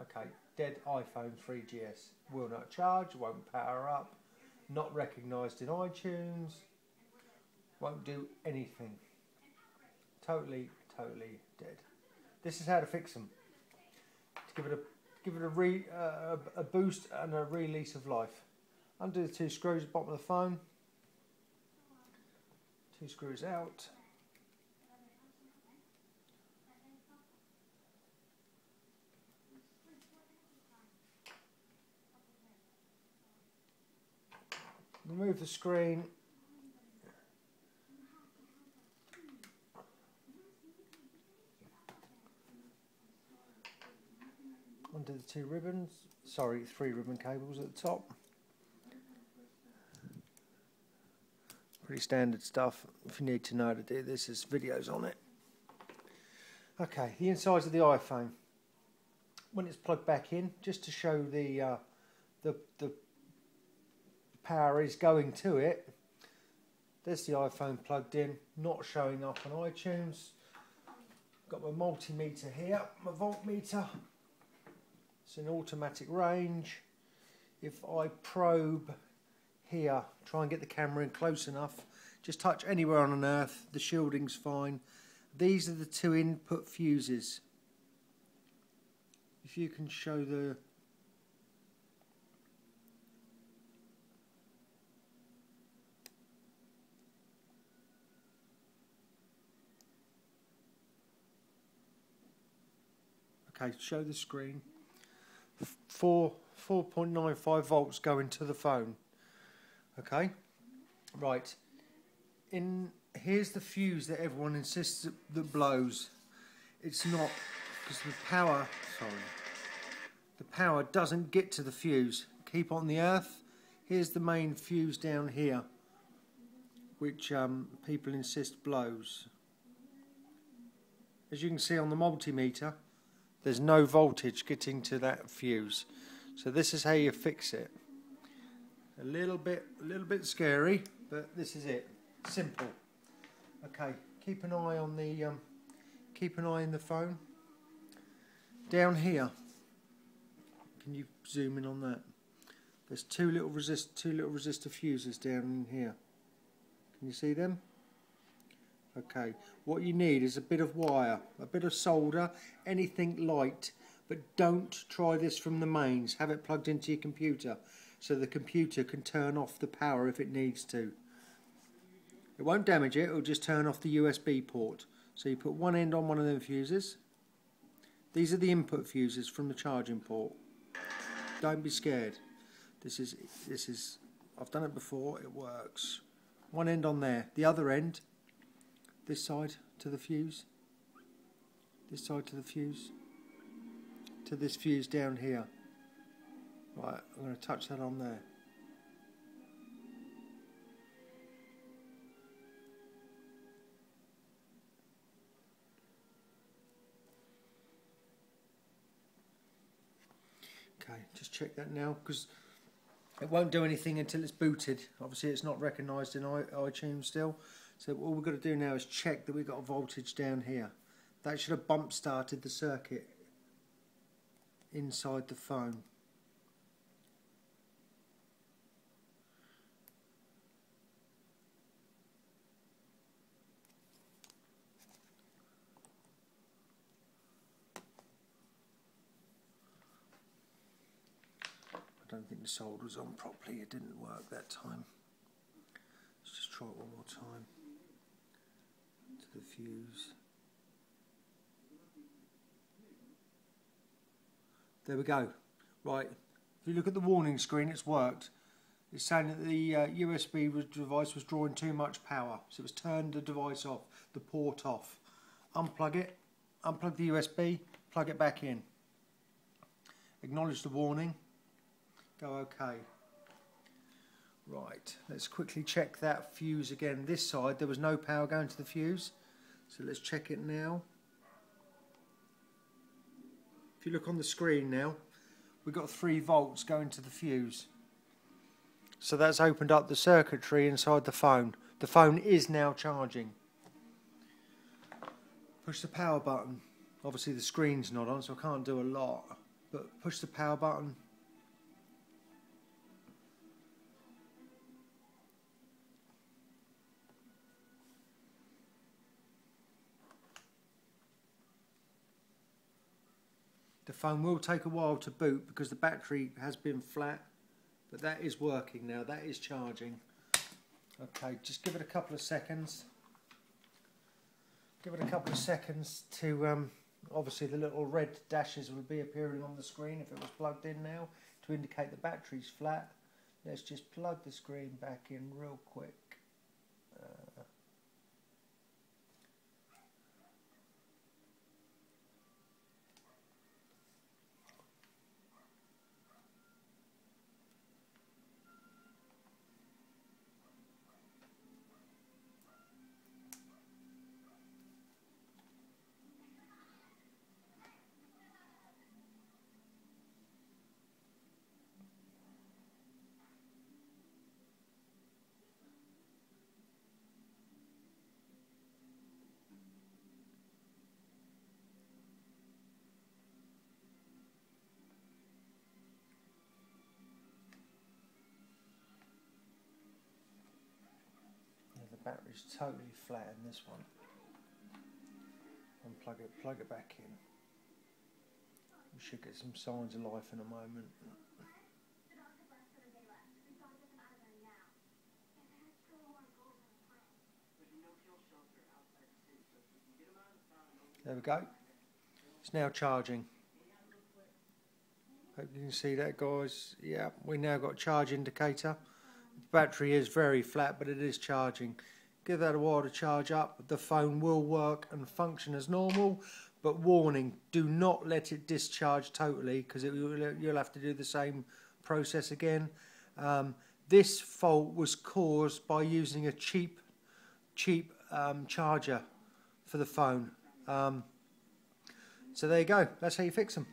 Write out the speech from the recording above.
Okay, dead iPhone 3GS. Will not charge, won't power up, not recognised in iTunes, won't do anything. Totally dead. This is how to fix them. To give it a boost and a release of life. Undo the 2 screws at the bottom of the phone. 2 screws out. Remove the screen. Undo the 2 ribbons. Sorry, 3 ribbon cables at the top. Pretty standard stuff. If you need to know how to do this, there's videos on it. Okay, the insides of the iPhone. When it's plugged back in, just to show the power is going to it. There's the iPhone plugged in, not showing up on iTunes. Got my multimeter here, my voltmeter. It's an automatic range. If I probe here, try and get the camera in close enough, just touch anywhere on an earth, the shielding's fine. These are the 2 input fuses. If you can show the okay, show the screen. 4.95 volts go into the phone. Okay, right. Here's the fuse that everyone insists that blows. It's not, because the power doesn't get to the fuse. Keep on the earth. Here's the main fuse down here, which people insist blows. As you can see on the multimeter, there's no voltage getting to that fuse. So this is how you fix it. A little bit scary, but this is it. Simple. Okay, keep an eye on the in the phone. Down here, can you zoom in on that? There's two little resistor fuses down in here. Can you see them? Okay, what you need is a bit of wire, a bit of solder, anything light, but don't try this from the mains. Have it plugged into your computer so the computer can turn off the power if it needs to. It won't damage it, it'll just turn off the USB port. So you put one end on one of them fuses. These are the input fuses from the charging port. Don't be scared. This is I've done it before, it works. One end on there, the other end, this side to the fuse, this side to the fuse, to this fuse down here. Right, I'm going to touch that on there. Okay, just check that now, because it won't do anything until it's booted. Obviously it's not recognised in iTunes still. So all we've got to do now is check that we've got a voltage down here. That should have bump started the circuit inside the phone. I don't think the solder was on properly, it didn't work that time. Let's just try it one more time. To the fuse. There we go. Right, if you look at the warning screen, it's worked. It's saying that the USB device was drawing too much power, so it's turned the device off, the port off. Unplug it, unplug the USB, plug it back in. Acknowledge the warning. Go OK. Right, let's quickly check that fuse again. This side, there was no power going to the fuse, so let's check it now. If you look on the screen now, we've got 3 volts going to the fuse. So that's opened up the circuitry inside the phone. The phone is now charging. Push the power button. Obviously the screen's not on, so I can't do a lot. but push the power button. The phone will take a while to boot because the battery has been flat, but that is working now, that is charging. Okay, just give it a couple of seconds. Give it a couple of seconds to, obviously the little red dashes will be appearing on the screen if it was plugged in now to indicate the battery's flat. Let's just plug the screen back in real quick. The battery's totally flat in this one. Unplug it, plug it back in. We should get some signs of life in a moment. There we go. It's now charging. Hope you can see that, guys. Yeah, we now got a charge indicator. The battery is very flat, but it is charging. Give that a while to charge up. The phone will work and function as normal, but warning, do not let it discharge totally because you'll have to do the same process again. This fault was caused by using a cheap charger for the phone. So there you go, that's how you fix them.